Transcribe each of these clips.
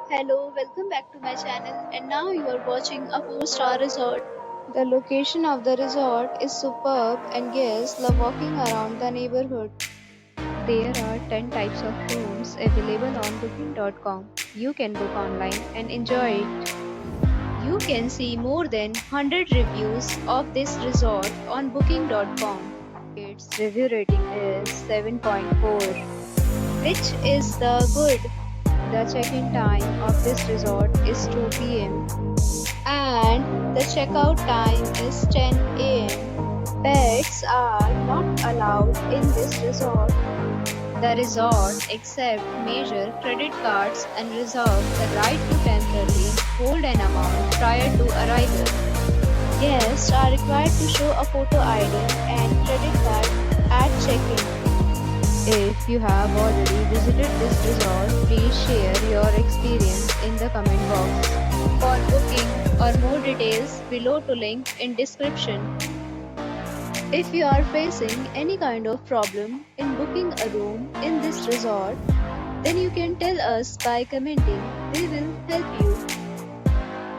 Hello, welcome back to my channel, and now you are watching a 4-star resort. The location of the resort is superb and guests love walking around the neighborhood. There are 10 types of rooms available on booking.com. You can book online and enjoy it. You can see more than 100 reviews of this resort on booking.com. Its review rating is 7.4, which is the good. The check-in time of this resort is 2 p.m. and the checkout time is 10 a.m. Pets are not allowed in this resort. The resort accepts major credit cards and reserves the right to temporarily hold an amount prior to arrival. Guests are required to show a photo ID and credit card at check-in. If you have already visited this resort, please share your experience in the comment box. For booking or more details, below to link in description. If you are facing any kind of problem in booking a room in this resort, then you can tell us by commenting. We will help you.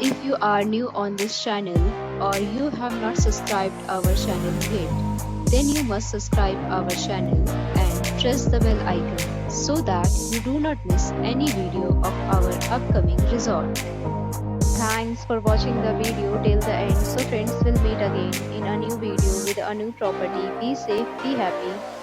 If you are new on this channel or you have not subscribed our channel yet, then you must subscribe our channel and press the bell icon so that you do not miss any video of our upcoming resort. Thanks for watching the video till the end. So friends, will meet again in a new video with a new property. Be safe, be happy.